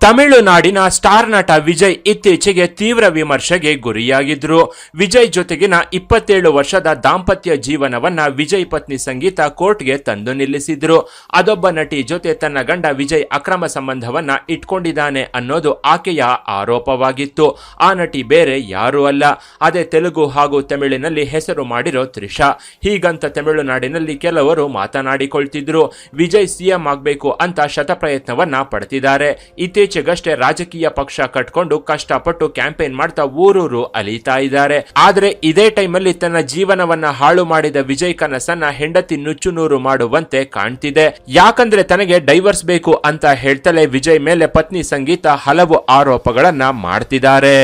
ತಮಿಳುನಾಡಿನ ಸ್ಟಾರ್ ನಟ ವಿಜಯ್ ಇತ್ತೀಚೆಗೆ ತೀವ್ರ ವಿಮರ್ಶೆಗೆ ಗುರಿಯಾಗಿದ್ರು. ವಿಜಯ್ ಜೊತೆಗಿನ 27 ವರ್ಷದ ದಾಂಪತ್ಯ ಜೀವನವನ್ನ ವಿಜಯ್ ಪತ್ನಿ ಸಂಗೀತ ಕೋರ್ಟ್ಗೆ ತಂದು ನಿಲ್ಲಿಸಿದ್ರು. ಅದೊಬ್ಬ ನಟಿ ಜೊತೆ ತನ್ನ ಗಂಡ ವಿಜಯ್ ಅಕ್ರಮ ಸಂಬಂಧವನ್ನ ಇಟ್ಕೊಂಡಿದ್ದಾನೆ ಅನ್ನೋದು ಆಕೆಯ ಆರೋಪವಾಗಿತ್ತು. ಆ ನಟಿ ಬೇರೆ ಯಾರೂ ಅಲ್ಲ, ಅದೇ ತೆಲುಗು ಹಾಗೂ ತಮಿಳಿನಲ್ಲಿ ಹೆಸರು ಮಾಡಿರೋ ತ್ರಿಷಾ. ಹೀಗಂತ ತಮಿಳುನಾಡಿನಲ್ಲಿ ಕೆಲವರು ಮಾತನಾಡಿಕೊಳ್ತಿದ್ರು. ವಿಜಯ್ ಸಿಎಂ ಆಗ್ಬೇಕು ಅಂತ ಶತಪ್ರಯತ್ನವನ್ನ ಪಡ್ತಿದ್ದಾರೆ. ಇತ್ತೀಚೆಗಷ್ಟೇ ರಾಜಕೀಯ ಪಕ್ಷ ಕಟ್ಕೊಂಡು ಕಷ್ಟಪಟ್ಟು ಕ್ಯಾಂಪೇನ್ ಮಾಡ್ತಾ ಊರೂರು ಅಲಿತಾ ಇದ್ದಾರೆ. ಆದ್ರೆ ಇದೇ ಟೈಮಲ್ಲಿ ತನ್ನ ಜೀವನವನ್ನ ಹಾಳು ಮಾಡಿದ ವಿಜಯ್ ಕನಸನ್ನ ಹೆಂಡತಿ ನುಚ್ಚುನೂರು ಮಾಡುವಂತೆ ಕಾಣ್ತಿದೆ. ಯಾಕಂದ್ರೆ ತನಗೆ ಡೈವರ್ಸ್ ಬೇಕು ಅಂತ ಹೇಳ್ತಲೇ ವಿಜಯ್ ಮೇಲೆ ಪತ್ನಿ ಸಂಗೀತ ಹಲವು ಆರೋಪಗಳನ್ನ ಮಾಡ್ತಿದ್ದಾರೆ.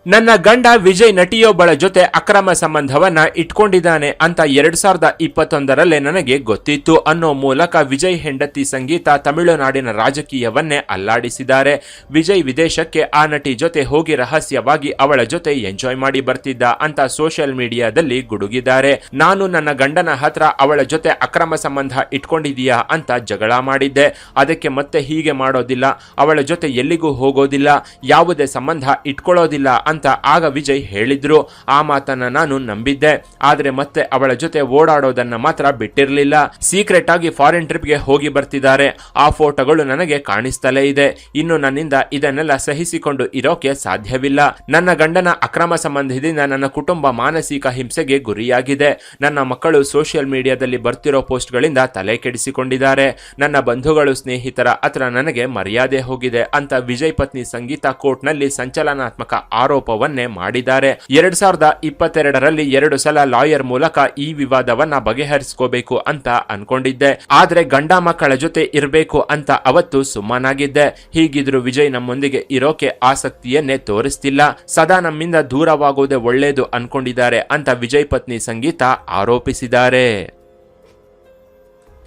ನನ್ನ ಗಂಡ ವಿಜಯ್ ನಟಿಯೊಬ್ಬಳ ಜೊತೆ ಅಕ್ರಮ ಸಂಬಂಧವನ್ನ ಇಟ್ಕೊಂಡಿದ್ದಾನೆ ಅಂತ 2021ರಲ್ಲೇ ನನಗೆ ಗೊತ್ತಿತ್ತು ಅನ್ನೋ ಮೂಲಕ ವಿಜಯ್ ಹೆಂಡತಿ ಸಂಗೀತ ತಮಿಳುನಾಡಿನ ರಾಜಕೀಯವನ್ನೇ ಅಲ್ಲಾಡಿಸಿದ್ದಾರೆ. ವಿಜಯ್ ವಿದೇಶಕ್ಕೆ ಆ ನಟಿ ಜೊತೆ ಹೋಗಿ ರಹಸ್ಯವಾಗಿ ಅವಳ ಜೊತೆ ಎಂಜಾಯ್ ಮಾಡಿ ಬರ್ತಿದ್ದ ಅಂತ ಸೋಷಿಯಲ್ ಮೀಡಿಯಾದಲ್ಲಿ ಗುಡುಗಿದ್ದಾರೆ. ನಾನು ನನ್ನ ಗಂಡನ ಹತ್ರ ಅವಳ ಜೊತೆ ಅಕ್ರಮ ಸಂಬಂಧ ಇಟ್ಕೊಂಡಿದೀಯಾ ಅಂತ ಜಗಳ ಮಾಡಿದ್ದೆ. ಅದಕ್ಕೆ ಮತ್ತೆ ಹೀಗೆ ಮಾಡೋದಿಲ್ಲ, ಅವಳ ಜೊತೆ ಎಲ್ಲಿಗೂ ಹೋಗೋದಿಲ್ಲ, ಯಾವುದೇ ಸಂಬಂಧ ಇಟ್ಕೊಳ್ಳೋದಿಲ್ಲ ಅಂತ ಆಗ ವಿಜಯ್ ಹೇಳಿದ್ರು. ಆ ಮಾತನ್ನ ನಾನು ನಂಬಿದ್ದೆ. ಆದ್ರೆ ಮತ್ತೆ ಅವಳ ಜೊತೆ ಓಡಾಡೋದನ್ನ ಮಾತ್ರ ಬಿಟ್ಟಿರಲಿಲ್ಲ. ಸೀಕ್ರೆಟ್ ಆಗಿ ಫಾರಿನ್ ಟ್ರಿಪ್ಗೆ ಹೋಗಿ ಬರ್ತಿದ್ದಾರೆ. ಆ ಫೋಟೋಗಳು ನನಗೆ ಕಾಣಿಸ್ತಲೇ ಇದೆ. ಇನ್ನು ನನ್ನಿಂದ ಇದನ್ನೆಲ್ಲ ಸಹಿಸಿಕೊಂಡು ಇರೋಕೆ ಸಾಧ್ಯವಿಲ್ಲ. ನನ್ನ ಗಂಡನ ಅಕ್ರಮ ಸಂಬಂಧದಿಂದ ನನ್ನ ಕುಟುಂಬ ಮಾನಸಿಕ ಹಿಂಸೆಗೆ ಗುರಿಯಾಗಿದೆ. ನನ್ನ ಮಕ್ಕಳು ಸೋಷಿಯಲ್ ಮೀಡಿಯಾದಲ್ಲಿ ಬರ್ತಿರೋ ಪೋಸ್ಟ್ಗಳಿಂದ ತಲೆ ಕೆಡಿಸಿಕೊಂಡಿದ್ದಾರೆ. ನನ್ನ ಬಂಧುಗಳು ಸ್ನೇಹಿತರ ಹತ್ರ ನನಗೆ ಮರ್ಯಾದೆ ಹೋಗಿದೆ ಅಂತ ವಿಜಯ್ ಪತ್ನಿ ಸಂಗೀತ ಕೋರ್ಟ್ನಲ್ಲಿ ಸಂಚಲನಾತ್ಮಕ ಆರೋಪವನ್ನೇ ಮಾಡಿದ್ದಾರೆ. 2022ರಲ್ಲಿ 2 ಸಲ ಲಾಯರ್ ಮೂಲಕ ಈ ವಿವಾದವನ್ನ ಬಗೆಹರಿಸಿಕೋಬೇಕು ಅಂತ ಅನ್ಕೊಂಡಿದ್ದೆ. ಆದ್ರೆ ಗಂಡ ಮಕ್ಕಳ ಜೊತೆ ಇರಬೇಕು ಅಂತ ಅವತ್ತು ಸುಮ್ಮನಾಗಿದ್ದೆ. ಹೀಗಿದ್ರು ವಿಜಯ್ ನಮ್ಮೊಂದಿಗೆ ಇರೋಕೆ ಆಸಕ್ತಿಯನ್ನೇ ತೋರಿಸ್ತಿಲ್ಲ, ಸದಾ ನಮ್ಮಿಂದ ದೂರವಾಗೋದೇ ಒಳ್ಳೇದು ಅನ್ಕೊಂಡಿದ್ದಾರೆ ಅಂತ ವಿಜಯ್ ಪತ್ನಿ ಸಂಗೀತ ಆರೋಪಿಸಿದ್ದಾರೆ.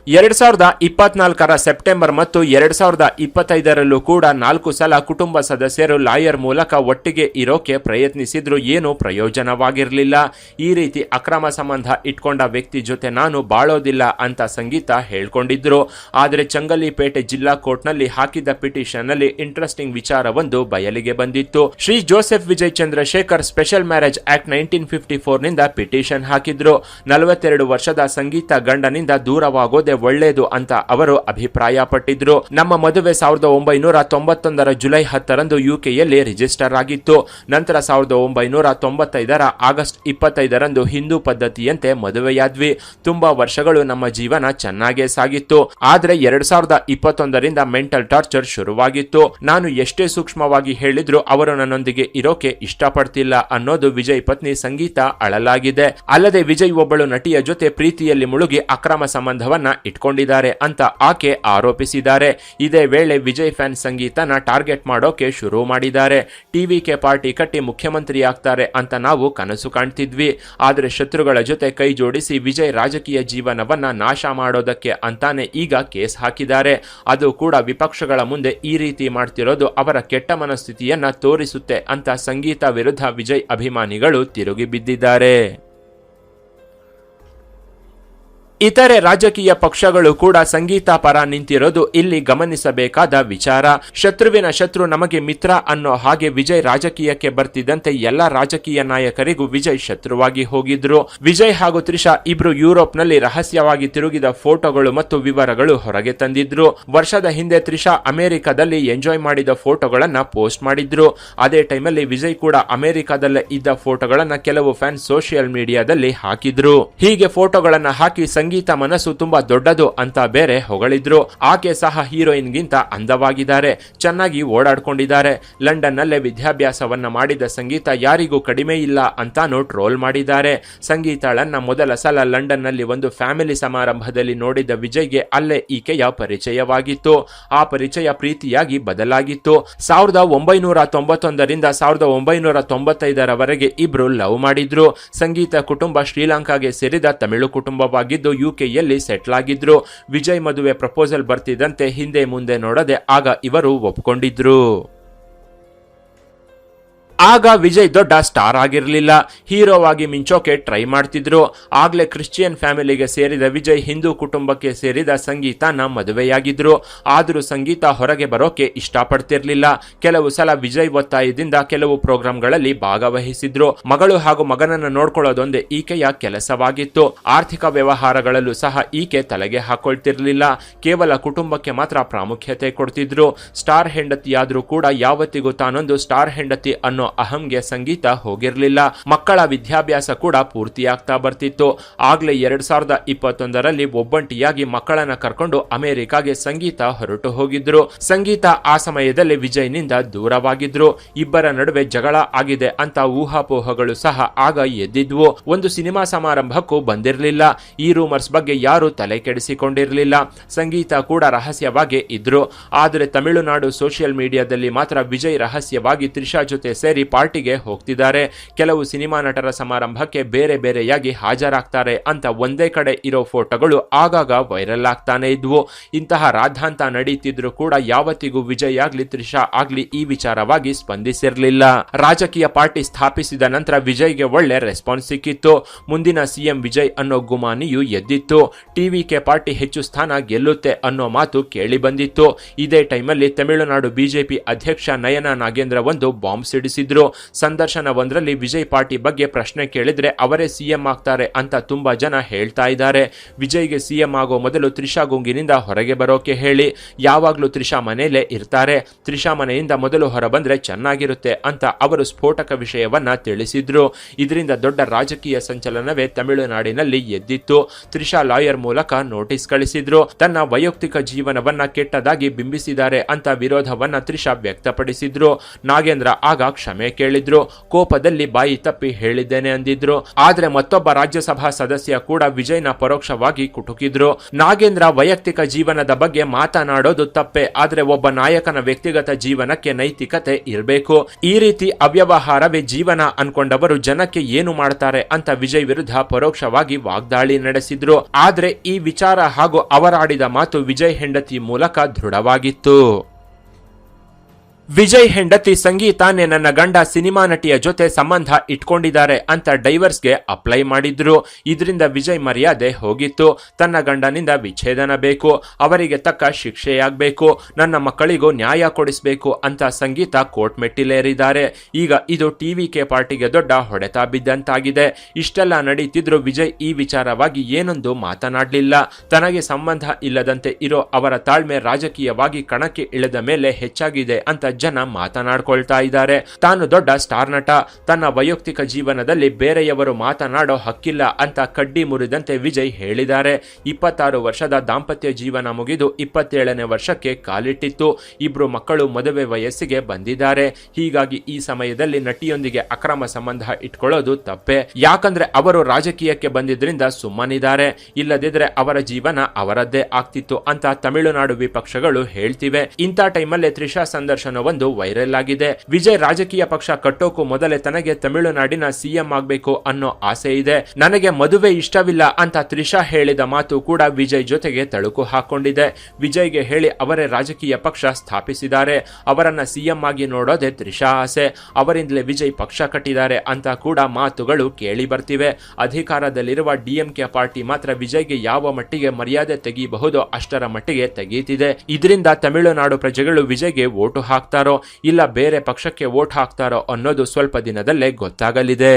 2024ರ ಸೆಪ್ಟೆಂಬರ್ ಮತ್ತು 2025ರಲ್ಲೂ ಕೂಡ 4 ಸಲ ಕುಟುಂಬ ಸದಸ್ಯರು ಲಾಯರ್ ಮೂಲಕ ಒಟ್ಟಿಗೆ ಇರೋಕೆ ಪ್ರಯತ್ನಿಸಿದ್ರು. ಏನೂ ಪ್ರಯೋಜನವಾಗಿರಲಿಲ್ಲ. ಈ ರೀತಿ ಅಕ್ರಮ ಸಂಬಂಧ ಇಟ್ಕೊಂಡ ವ್ಯಕ್ತಿ ಜೊತೆ ನಾನು ಬಾಳೋದಿಲ್ಲ ಅಂತ ಸಂಗೀತ ಹೇಳ್ಕೊಂಡಿದ್ರು. ಆದರೆ ಚಂಗಲಿಪೇಟೆ ಜಿಲ್ಲಾ ಕೋರ್ಟ್ನಲ್ಲಿ ಹಾಕಿದ ಪಿಟಿಷನ್ ನಲ್ಲಿ ಇಂಟ್ರೆಸ್ಟಿಂಗ್ ವಿಚಾರವೊಂದು ಬಯಲಿಗೆ ಬಂದಿತ್ತು. Shri Joseph Vijay Chandrashekhar special marriage act 1954ನಿಂದ ಪಿಟಿಷನ್ ಹಾಕಿದ್ರು. 42 ವರ್ಷದ ಸಂಗೀತ ಗಂಡನಿಂದ ದೂರವಾಗೋದೇ ಒಳ್ಳೇದು ಅಂತ ಅವರು ಅಭಿಪ್ರಾಯ ಪಟ್ಟಿದ್ರು. ನಮ್ಮ ಮದುವೆ 1991ರ ಜುಲೈ 10ರಂದು ಯುಕೆಯಲ್ಲಿ ರಿಜಿಸ್ಟರ್ ಆಗಿತ್ತು. ನಂತರ 1995ರ ಆಗಸ್ಟ್ 25ರಂದು ಹಿಂದೂ ಪದ್ಧತಿಯಂತೆ ಮದುವೆಯಾದ್ವಿ. ತುಂಬಾ ವರ್ಷಗಳು ನಮ್ಮ ಜೀವನ ಚೆನ್ನಾಗೇ ಸಾಗಿತ್ತು. ಆದ್ರೆ 2021ರಿಂದ ಮೆಂಟಲ್ ಟಾರ್ಚರ್ ಶುರುವಾಗಿತ್ತು. ನಾನು ಎಷ್ಟೇ ಸೂಕ್ಷ್ಮವಾಗಿ ಹೇಳಿದ್ರು ಅವರು ನನ್ನೊಂದಿಗೆ ಇರೋಕೆ ಇಷ್ಟಪಡ್ತಿಲ್ಲ ಅನ್ನೋದು ವಿಜಯ್ ಪತ್ನಿ ಸಂಗೀತ ಅಳಲಾಗಿದೆ. ಅಲ್ಲದೆ ವಿಜಯ್ ಒಬ್ಬಳು ನಟಿಯ ಜೊತೆ ಪ್ರೀತಿಯಲ್ಲಿ ಮುಳುಗಿ ಅಕ್ರಮ ಸಂಬಂಧವನ್ನ ಇಟ್ಕೊಂಡಿದ್ದಾರೆ ಅಂತ ಆಕೆ ಆರೋಪಿಸಿದ್ದಾರೆ. ಇದೇ ವೇಳೆ ವಿಜಯ್ ಫ್ಯಾನ್ ಸಂಗೀತನ ಟಾರ್ಗೆಟ್ ಮಾಡೋಕೆ ಶುರು ಮಾಡಿದ್ದಾರೆ. ಟಿವಿಕೆ ಪಾರ್ಟಿ ಕಟ್ಟಿ ಮುಖ್ಯಮಂತ್ರಿ ಆಗ್ತಾರೆ ಅಂತ ನಾವು ಕನಸು ಕಾಣ್ತಿದ್ವಿ. ಆದ್ರೆ ಶತ್ರುಗಳ ಜೊತೆ ಕೈ ಜೋಡಿಸಿ ವಿಜಯ್ ರಾಜಕೀಯ ಜೀವನವನ್ನ ನಾಶ ಮಾಡೋದಕ್ಕೆ ಅಂತಾನೆ ಈಗ ಕೇಸ್ ಹಾಕಿದ್ದಾರೆ. ಅದು ಕೂಡ ವಿಪಕ್ಷಗಳ ಮುಂದೆ ಈ ರೀತಿ ಮಾಡ್ತಿರೋದು ಅವರ ಕೆಟ್ಟ ಮನಸ್ಥಿತಿಯನ್ನ ತೋರಿಸುತ್ತೆ ಅಂತ ಸಂಗೀತ ವಿರುದ್ಧ ವಿಜಯ್ ಅಭಿಮಾನಿಗಳು ತಿರುಗಿ ಬಿದ್ದಿದ್ದಾರೆ. ಇತರೆ ರಾಜಕೀಯ ಪಕ್ಷಗಳು ಕೂಡ ಸಂಗೀತ ಪರ ನಿಂತಿರೋದು ಇಲ್ಲಿ ಗಮನಿಸಬೇಕಾದ ವಿಚಾರ. ಶತ್ರುವಿನ ಶತ್ರು ನಮಗೆ ಮಿತ್ರ ಅನ್ನೋ ಹಾಗೆ ವಿಜಯ್ ರಾಜಕೀಯಕ್ಕೆ ಬರ್ತಿದ್ದಂತೆ ಎಲ್ಲ ರಾಜಕೀಯ ನಾಯಕರಿಗೂ ವಿಜಯ್ ಶತ್ರುವಾಗಿ ಹೋಗಿದ್ರು. ವಿಜಯ್ ಹಾಗೂ ತ್ರಿಷಾ ಇಬ್ರು ಯುರೋಪ್ನಲ್ಲಿ ರಹಸ್ಯವಾಗಿ ತಿರುಗಿದ ಫೋಟೋಗಳು ಮತ್ತು ವಿವರಗಳು ಹೊರಗೆ ತಂದಿದ್ರು. ವರ್ಷದ ಹಿಂದೆ ತ್ರಿಷಾ ಅಮೆರಿಕದಲ್ಲಿ ಎಂಜಾಯ್ ಮಾಡಿದ ಫೋಟೋಗಳನ್ನ ಪೋಸ್ಟ್ ಮಾಡಿದ್ರು. ಅದೇ ಟೈಮಲ್ಲಿ ವಿಜಯ್ ಕೂಡ ಅಮೆರಿಕದಲ್ಲೇ ಇದ್ದ ಫೋಟೋಗಳನ್ನ ಕೆಲವು ಫ್ಯಾನ್ಸ್ ಸೋಷಿಯಲ್ ಮೀಡಿಯಾದಲ್ಲಿ ಹಾಕಿದ್ರು. ಹೀಗೆ ಫೋಟೋಗಳನ್ನ ಹಾಕಿ ಸಂಗೀತ ಮನಸ್ಸು ತುಂಬಾ ದೊಡ್ಡದು ಅಂತ ಬೇರೆ ಹೊಗಳಿದ್ರು. ಆಕೆ ಸಹ ಹೀರೋಯಿನ್ಗಿಂತ ಅಂದವಾಗಿದ್ದಾರೆ, ಚೆನ್ನಾಗಿ ಓಡಾಡ್ಕೊಂಡಿದ್ದಾರೆ. ಲಂಡನ್ ನಲ್ಲೇ ವಿದ್ಯಾಭ್ಯಾಸವನ್ನ ಮಾಡಿದ ಸಂಗೀತ ಯಾರಿಗೂ ಕಡಿಮೆ ಇಲ್ಲ ಅಂತಾನು ಟ್ರೋಲ್ ಮಾಡಿದ್ದಾರೆ. ಸಂಗೀತಳನ್ನ ಮೊದಲ ಸಲ ಲಂಡನ್ ನಲ್ಲಿ ಒಂದು ಫ್ಯಾಮಿಲಿ ಸಮಾರಂಭದಲ್ಲಿ ನೋಡಿದ ವಿಜಯ್ಗೆ ಅಲ್ಲೇ ಈಕೆಯ ಪರಿಚಯವಾಗಿತ್ತು. ಆ ಪರಿಚಯ ಪ್ರೀತಿಯಾಗಿ ಬದಲಾಗಿತ್ತು. 1991ರಿಂದ 1995ರವರೆಗೆ ಇಬ್ರು ಲವ್ ಮಾಡಿದ್ರು. ಸಂಗೀತ ಕುಟುಂಬ ಶ್ರೀಲಂಕಾಗೆ ಸೇರಿದ ತಮಿಳು ಕುಟುಂಬವಾಗಿದ್ದು ಯುಕೆಯಲ್ಲಿ ಸೆಟ್ಲ್ ಆಗಿದ್ರು. ವಿಜಯ್ ಮದುವೆ ಪ್ರಪೋಸಲ್ ಬರ್ತಿದ್ದಂತೆ ಹಿಂದೆ ಮುಂದೆ ನೋಡದೆ ಆಗ ಇವರು ಒಪ್ಕೊಂಡಿದ್ರು. ಆಗ ವಿಜಯ್ ದೊಡ್ಡ ಸ್ಟಾರ್ ಆಗಿರಲಿಲ್ಲ, ಹೀರೋವಾಗಿ ಮಿಂಚೋಕೆ ಟ್ರೈ ಮಾಡ್ತಿದ್ರು. ಆಗ್ಲೇ ಕ್ರಿಶ್ಚಿಯನ್ ಫ್ಯಾಮಿಲಿಗೆ ಸೇರಿದ ವಿಜಯ್ ಹಿಂದೂ ಕುಟುಂಬಕ್ಕೆ ಸೇರಿದ ಸಂಗೀತನ ಮದುವೆಯಾಗಿದ್ರು. ಆದರೂ ಸಂಗೀತ ಹೊರಗೆ ಬರೋಕೆ ಇಷ್ಟಪಡ್ತಿರ್ಲಿಲ್ಲ. ಕೆಲವು ಸಲ ವಿಜಯ್ ಒತ್ತಾಯದಿಂದ ಕೆಲವು ಪ್ರೋಗ್ರಾಂಗಳಲ್ಲಿ ಭಾಗವಹಿಸಿದ್ರು. ಮಗಳು ಹಾಗೂ ಮಗನನ್ನು ನೋಡ್ಕೊಳ್ಳೋದೊಂದೇ ಈಕೆಯ ಕೆಲಸವಾಗಿತ್ತು. ಆರ್ಥಿಕ ವ್ಯವಹಾರಗಳಲ್ಲೂ ಸಹ ಈಕೆ ತಲೆಗೆ ಹಾಕೊಳ್ತಿರ್ಲಿಲ್ಲ. ಕೇವಲ ಕುಟುಂಬಕ್ಕೆ ಮಾತ್ರ ಪ್ರಾಮುಖ್ಯತೆ ಕೊಡ್ತಿದ್ರು. ಸ್ಟಾರ್ ಹೆಂಡತಿಯಾದ್ರೂ ಕೂಡ ಯಾವತ್ತಿಗೂ ತಾನೊಂದು ಸ್ಟಾರ್ ಹೆಂಡತಿ ಅನ್ನೋ ಅಹಂಗೆ ಸಂಗೀತ ಹೋಗಿರ್ಲಿಲ್ಲ. ಮಕ್ಕಳ ವಿದ್ಯಾಭ್ಯಾಸ ಕೂಡ ಪೂರ್ತಿಯಾಗ್ತಾ ಬರ್ತಿತ್ತು. ಆಗ್ಲೇ 2021ರಲ್ಲಿ ಒಬ್ಬಂಟಿಯಾಗಿ ಮಕ್ಕಳನ್ನ ಕರ್ಕೊಂಡು ಅಮೆರಿಕಾಗೆ ಸಂಗೀತ ಹೊರಟು ಹೋಗಿದ್ರು. ಸಂಗೀತ ಆ ಸಮಯದಲ್ಲಿ ವಿಜಯ್ನಿಂದ ದೂರವಾಗಿದ್ರು. ಇಬ್ಬರ ನಡುವೆ ಜಗಳ ಆಗಿದೆ ಅಂತ ಊಹಾಪೋಹಗಳು ಸಹ ಆಗ ಎದ್ದಿದ್ವು. ಒಂದು ಸಿನಿಮಾ ಸಮಾರಂಭಕ್ಕೂ ಬಂದಿರಲಿಲ್ಲ. ಈ ರೂಮರ್ಸ್ ಬಗ್ಗೆ ಯಾರು ತಲೆ ಕೆಡಿಸಿಕೊಂಡಿರಲಿಲ್ಲ. ಸಂಗೀತ ಕೂಡ ರಹಸ್ಯವಾಗಿ ಇದ್ರು. ಆದರೆ ತಮಿಳುನಾಡು ಸೋಷಿಯಲ್ ಮೀಡಿಯಾದಲ್ಲಿ ಮಾತ್ರ ವಿಜಯ್ ರಹಸ್ಯವಾಗಿ ತ್ರಿಷಾ ಜೊತೆ ಸೇರಿ ಪಾರ್ಟಿಗೆ ಹೋಗ್ತಿದ್ದಾರೆ, ಕೆಲವು ಸಿನಿಮಾ ನಟರ ಸಮಾರಂಭಕ್ಕೆ ಬೇರೆ ಬೇರೆಯಾಗಿ ಹಾಜರಾಗ್ತಾರೆ ಅಂತ ಒಂದೇ ಕಡೆ ಇರೋ ಫೋಟೋಗಳು ಆಗಾಗ ವೈರಲ್ ಆಗ್ತಾನೆ ಇದ್ವು. ಇಂತಹ ರಾದ್ಧಾಂತ ನಡೀತಿದ್ರು ಕೂಡ ಯಾವತ್ತಿಗೂ ವಿಜಯ್ ಆಗ್ಲಿ ತ್ರಿಷಾ ಆಗ್ಲಿ ಈ ವಿಚಾರವಾಗಿ ಸ್ಪಂದಿಸಿರಲಿಲ್ಲ. ರಾಜಕೀಯ ಪಾರ್ಟಿ ಸ್ಥಾಪಿಸಿದ ನಂತರ ವಿಜಯ್ಗೆ ಒಳ್ಳೆ ರೆಸ್ಪಾನ್ಸ್ ಸಿಕ್ಕಿತ್ತು. ಮುಂದಿನ ಸಿಎಂ ವಿಜಯ್ ಅನ್ನೋ ಗುಮಾನಿಯು ಎದ್ದಿತ್ತು. ಟಿವಿಕೆ ಪಾರ್ಟಿ ಹೆಚ್ಚು ಸ್ಥಾನ ಗೆಲ್ಲುತ್ತೆ ಅನ್ನೋ ಮಾತು ಕೇಳಿ ಬಂದಿತ್ತು. ಇದೇ ಟೈಮಲ್ಲಿ ತಮಿಳುನಾಡು ಬಿಜೆಪಿ ಅಧ್ಯಕ್ಷ ನಯನ ನಾಗೇಂದ್ರ ಒಂದು ಬಾಂಬ್ ಸಿಡಿಸಿದ್ರು. ಸಂದರ್ಶನ ಒಂದರಲ್ಲಿ ವಿಜಯ್ ಪಾರ್ಟಿ ಬಗ್ಗೆ ಪ್ರಶ್ನೆ ಕೇಳಿದ್ರೆ ಅವರೇ ಸಿಎಂ ಆಗ್ತಾರೆ ಅಂತ ತುಂಬಾ ಜನ ಹೇಳ್ತಾ ಇದ್ದಾರೆ. ವಿಜಯ್ಗೆ ಸಿಎಂ ಆಗೋ ಮೊದಲು ತ್ರಿಷಾ ಗುಂಗಿನಿಂದ ಹೊರಗೆ ಬರೋಕೆ ಹೇಳಿ, ಯಾವಾಗ್ಲೂ ತ್ರಿಷಾ ಮನೆಯಲ್ಲೇ ಇರ್ತಾರೆ, ತ್ರಿಷಾ ಮನೆಯಿಂದ ಮೊದಲು ಹೊರಬಂದ್ರೆ ಚೆನ್ನಾಗಿರುತ್ತೆ ಅಂತ ಅವರು ಸ್ಫೋಟಕ ವಿಷಯವನ್ನ ತಿಳಿಸಿದ್ರು. ಇದರಿಂದ ದೊಡ್ಡ ರಾಜಕೀಯ ಸಂಚಲನವೇ ತಮಿಳುನಾಡಿನಲ್ಲಿ ಎದ್ದಿತ್ತು. ತ್ರಿಷಾ ಲಾಯರ್ ಮೂಲಕ ನೋಟಿಸ್ ಕಳಿಸಿದ್ರು. ತನ್ನ ವೈಯಕ್ತಿಕ ಜೀವನವನ್ನ ಕೆಟ್ಟದಾಗಿ ಬಿಂಬಿಸಿದ್ದಾರೆ ಅಂತ ವಿರೋಧವನ್ನ ತ್ರಿಷಾ ವ್ಯಕ್ತಪಡಿಸಿದ್ರು. ನಾಗೇಂದ್ರ ಆಗ ಕ್ಷಮೆ ಕೇಳಿದ್ರು. ಕೋಪದಲ್ಲಿ ಬಾಯಿ ತಪ್ಪಿ ಹೇಳಿದ್ದೇನೆ ಅಂದಿದ್ರು. ಆದ್ರೆ ಮತ್ತೊಬ್ಬ ರಾಜ್ಯಸಭಾ ಸದಸ್ಯ ಕೂಡ ವಿಜಯ್ನ ಪರೋಕ್ಷವಾಗಿ ಕುಟುಕಿದ್ರು. ನಾಗೇಂದ್ರ ವೈಯಕ್ತಿಕ ಜೀವನದ ಬಗ್ಗೆ ಮಾತನಾಡೋದು ತಪ್ಪೆ, ಆದ್ರೆ ಒಬ್ಬ ನಾಯಕನ ವ್ಯಕ್ತಿಗತ ಜೀವನಕ್ಕೆ ನೈತಿಕತೆ ಇರಬೇಕು. ಈ ರೀತಿ ಅವ್ಯವಹಾರವೇ ಜೀವನ ಅನ್ಕೊಂಡವರು ಜನಕ್ಕೆ ಏನು ಮಾಡ್ತಾರೆ ಅಂತ ವಿಜಯ್ ವಿರುದ್ಧ ಪರೋಕ್ಷವಾಗಿ ವಾಗ್ದಾಳಿ ನಡೆಸಿದ್ರು. ಆದ್ರೆ ಈ ವಿಚಾರ ಹಾಗೂ ಅವರಾಡಿದ ಮಾತು ವಿಜಯ್ ಹೆಂಡತಿ ಮೂಲಕ ದೃಢವಾಗಿತ್ತು. ವಿಜಯ್ ಹೆಂಡತಿ ಸಂಗೀತಾನೇ ನನ್ನ ಗಂಡ ಸಿನಿಮಾ ನಟಿಯ ಜೊತೆ ಸಂಬಂಧ ಇಟ್ಕೊಂಡಿದ್ದಾರೆ ಅಂತ ಡೈವರ್ಸ್ಗೆ ಅಪ್ಲೈ ಮಾಡಿದ್ರು. ಇದರಿಂದ ವಿಜಯ್ ಮರ್ಯಾದೆ ಹೋಗಿತ್ತು. ತನ್ನ ಗಂಡನಿಂದ ವಿಚ್ಛೇದನ ಬೇಕು, ಅವರಿಗೆ ತಕ್ಕ ಶಿಕ್ಷೆಯಾಗಬೇಕು, ನನ್ನ ಮಕ್ಕಳಿಗೂ ನ್ಯಾಯ ಕೊಡಿಸಬೇಕು ಅಂತ ಸಂಗೀತ ಕೋರ್ಟ್ ಮೆಟ್ಟಿಲೇರಿದ್ದಾರೆ. ಈಗ ಇದು ಟಿವಿಕೆ ಪಾರ್ಟಿಗೆ ದೊಡ್ಡ ಹೊಡೆತ ಬಿದ್ದಂತಾಗಿದೆ. ಇಷ್ಟೆಲ್ಲ ನಡೀತಿದ್ರು ವಿಜಯ್ ಈ ವಿಚಾರವಾಗಿ ಏನೊಂದು ಮಾತನಾಡಲಿಲ್ಲ. ತನಗೆ ಸಂಬಂಧ ಇಲ್ಲದಂತೆ ಇರೋ ಅವರ ತಾಳ್ಮೆ ರಾಜಕೀಯವಾಗಿ ಕಣಕ್ಕೆ ಇಳಿದ ಮೇಲೆ ಹೆಚ್ಚಾಗಿದೆ ಅಂತ ಜನ ಮಾತನಾಡ್ಕೊಳ್ತಾ ಇದ್ದಾರೆ. ತಾನು ದೊಡ್ಡ ಸ್ಟಾರ್ ನಟ, ತನ್ನ ವೈಯಕ್ತಿಕ ಜೀವನದಲ್ಲಿ ಬೇರೆಯವರು ಮಾತನಾಡೋ ಹಕ್ಕಿಲ್ಲ ಅಂತ ಕಡ್ಡಿ ಮುರಿದಂತೆ ವಿಜಯ್ ಹೇಳಿದ್ದಾರೆ. 26 ವರ್ಷದ ದಾಂಪತ್ಯ ಜೀವನ ಮುಗಿದು 27ನೇ ವರ್ಷಕ್ಕೆ ಕಾಲಿಟ್ಟಿತ್ತು. ಇಬ್ರು ಮಕ್ಕಳು ಮದುವೆ ವಯಸ್ಸಿಗೆ ಬಂದಿದ್ದಾರೆ. ಹೀಗಾಗಿ ಈ ಸಮಯದಲ್ಲಿ ನಟಿಯೊಂದಿಗೆ ಅಕ್ರಮ ಸಂಬಂಧ ಇಟ್ಕೊಳ್ಳೋದು ತಪ್ಪೆ. ಯಾಕಂದ್ರೆ ಅವರು ರಾಜಕೀಯಕ್ಕೆ ಬಂದಿದ್ರಿಂದ ಸುಮ್ಮನಿದ್ದಾರೆ, ಇಲ್ಲದಿದ್ರೆ ಅವರ ಜೀವನ ಅವರದ್ದೇ ಆಗ್ತಿತ್ತು ಅಂತ ತಮಿಳುನಾಡು ವಿಪಕ್ಷಗಳು ಹೇಳ್ತಿವೆ. ಇಂಥ ಟೈಮಲ್ಲೇ ತ್ರಿಷಾ ಸಂದರ್ಶನ ಒಂದು ವೈರಲ್ ಆಗಿದೆ. ವಿಜಯ್ ರಾಜಕೀಯ ಪಕ್ಷ ಕಟ್ಟೋಕು ಮೊದಲೇ ತನಗೆ ತಮಿಳುನಾಡಿನ ಸಿಎಂ ಆಗಬೇಕು ಅನ್ನೋ ಆಸೆ ಇದೆ, ನನಗೆ ಮದುವೆ ಇಷ್ಟವಿಲ್ಲ ಅಂತ ತ್ರಿಷಾ ಹೇಳಿದ ಮಾತು ಕೂಡ ವಿಜಯ್ ಜೊತೆಗೆ ತಳುಕು ಹಾಕೊಂಡಿದೆ. ವಿಜಯ್ಗೆ ಹೇಳಿ ಅವರೇ ರಾಜಕೀಯ ಪಕ್ಷ ಸ್ಥಾಪಿಸಿದ್ದಾರೆ, ಅವರನ್ನ ಸಿಎಂ ಆಗಿ ನೋಡೋದೇ ತ್ರಿಷಾ ಆಸೆ, ಅವರಿಂದಲೇ ವಿಜಯ್ ಪಕ್ಷ ಕಟ್ಟಿದ್ದಾರೆ ಅಂತ ಕೂಡ ಮಾತುಗಳು ಕೇಳಿ ಬರ್ತಿವೆ. ಅಧಿಕಾರದಲ್ಲಿರುವ ಡಿಎಂಕೆ ಪಾರ್ಟಿ ಮಾತ್ರ ವಿಜಯ್ಗೆ ಯಾವ ಮಟ್ಟಿಗೆ ಮರ್ಯಾದೆ ತೆಗೆಯಬಹುದೋ ಅಷ್ಟರ ಮಟ್ಟಿಗೆ ತೆಗೀತಿದೆ. ಇದರಿಂದ ತಮಿಳುನಾಡು ಪ್ರಜೆಗಳು ವಿಜಯ್ಗೆ ವೋಟು ಹಾಕ್ತಾರೋ ಇಲ್ಲ ಬೇರೆ ಪಕ್ಷಕ್ಕೆ ವೋಟ್ ಹಾಕ್ತಾರೋ ಅನ್ನೋದು ಸ್ವಲ್ಪ ದಿನದಲ್ಲೇ ಗೊತ್ತಾಗಲಿದೆ.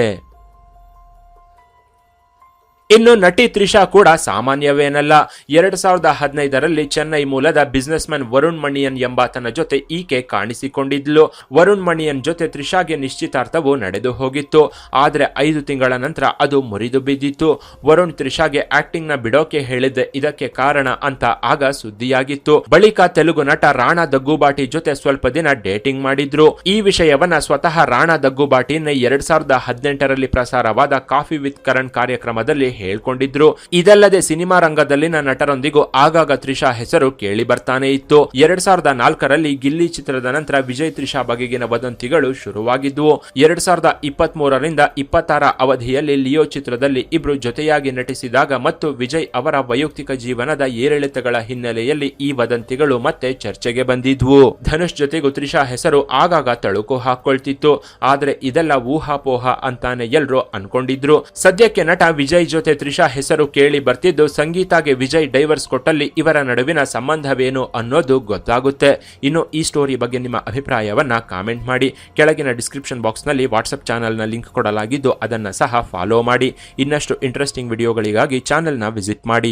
ಇನ್ನು ನಟಿ ತ್ರಿಷಾ ಕೂಡ ಸಾಮಾನ್ಯವೇನಲ್ಲ. 2015ರಲ್ಲಿ ಚೆನ್ನೈ ಮೂಲದ ಬಿಸ್ನೆಸ್ ಮ್ಯಾನ್ ವರುಣ್ ಮಣಿಯನ್ ಎಂಬಾತನ ಜೊತೆ ಈಕೆ ಕಾಣಿಸಿಕೊಂಡಿದ್ಲು. ವರುಣ್ ಮಣಿಯನ್ ಜೊತೆ ತ್ರಿಷಾಗೆ ನಿಶ್ಚಿತಾರ್ಥವು ನಡೆದು ಹೋಗಿತ್ತು. ಆದ್ರೆ 5 ತಿಂಗಳ ನಂತರ ಅದು ಮುರಿದು ಬಿದ್ದಿತ್ತು. ವರುಣ್ ತ್ರಿಷಾಗೆ ಆಕ್ಟಿಂಗ್ ನ ಬಿಡೋಕೆ ಹೇಳಿದ್ದೆ ಇದಕ್ಕೆ ಕಾರಣ ಅಂತ ಆಗ ಸುದ್ದಿಯಾಗಿತ್ತು. ಬಳಿಕ ತೆಲುಗು ನಟ ರಾಣಾ ದಗ್ಗುಬಾಟಿ ಜೊತೆ ಸ್ವಲ್ಪ ದಿನ ಡೇಟಿಂಗ್ ಮಾಡಿದ್ರು. ಈ ವಿಷಯವನ್ನ ಸ್ವತಃ ರಾಣಾ ದಗ್ಗುಬಾಟಿನೇ 2018ರಲ್ಲಿ ಪ್ರಸಾರವಾದ ಕಾಫಿ ವಿತ್ ಕರಣ್ ಕಾರ್ಯಕ್ರಮದಲ್ಲಿ ಹೇಳ್ಕೊಂಡಿದ್ರು. ಇದಲ್ಲದೆ ಸಿನಿಮಾ ರಂಗದಲ್ಲಿನ ನಟರೊಂದಿಗೂ ಆಗಾಗ ತ್ರಿಷಾ ಹೆಸರು ಕೇಳಿ ಬರ್ತಾನೆ ಇತ್ತು. 2004ರಲ್ಲಿ ಗಿಲ್ಲಿ ಚಿತ್ರದ ನಂತರ ವಿಜಯ್ ತ್ರಿಷಾ ಬಗೆಗಿನ ವದಂತಿಗಳು ಶುರುವಾಗಿದ್ವು. 2023ರಿಂದ 26 ಅವಧಿಯಲ್ಲಿ ಲಿಯೋ ಚಿತ್ರದಲ್ಲಿ ಇಬ್ರು ಜೊತೆಯಾಗಿ ನಟಿಸಿದಾಗ ಮತ್ತು ವಿಜಯ್ ಅವರ ವೈಯಕ್ತಿಕ ಜೀವನದ ಏರಿಳಿತಗಳ ಹಿನ್ನೆಲೆಯಲ್ಲಿ ಈ ವದಂತಿಗಳು ಮತ್ತೆ ಚರ್ಚೆಗೆ ಬಂದಿದ್ವು. ಧನುಷ್ ಜೊತೆಗೂ ತ್ರಿಷಾ ಹೆಸರು ಆಗಾಗ ತಳುಕು ಹಾಕೊಳ್ತಿತ್ತು. ಆದ್ರೆ ಇದೆಲ್ಲ ಊಹಾಪೋಹ ಅಂತಾನೆ ಎಲ್ರು ಅನ್ಕೊಂಡಿದ್ರು. ಸದ್ಯಕ್ಕೆ ನಟ ವಿಜಯ್ ಜೊತೆ ತ್ರಿಷಾ ಹೆಸರು ಕೇಳಿ ಬರ್ತಿದ್ದು, ಸಂಗೀತಾಗೆ ವಿಜಯ್ ಡೈವರ್ಸ್ ಕೊಟ್ಟಲ್ಲಿ ಇವರ ನಡುವಿನ ಸಂಬಂಧವೇನು ಅನ್ನೋದು ಗೊತ್ತಾಗುತ್ತೆ. ಇನ್ನು ಈ ಸ್ಟೋರಿ ಬಗ್ಗೆ ನಿಮ್ಮ ಅಭಿಪ್ರಾಯವನ್ನ ಕಾಮೆಂಟ್ ಮಾಡಿ. ಕೆಳಗಿನ ಡಿಸ್ಕ್ರಿಪ್ಷನ್ ಬಾಕ್ಸ್ ನಲ್ಲಿ ವಾಟ್ಸ್ಆಪ್ ಚಾನೆಲ್ ನ ಲಿಂಕ್ ಕೊಡಲಾಗಿದ್ದು ಅದನ್ನ ಸಹ ಫಾಲೋ ಮಾಡಿ. ಇನ್ನಷ್ಟು ಇಂಟ್ರೆಸ್ಟಿಂಗ್ ವಿಡಿಯೋಗಳಿಗಾಗಿ ಚಾನೆಲ್ ನ ವಿಸಿಟ್ ಮಾಡಿ.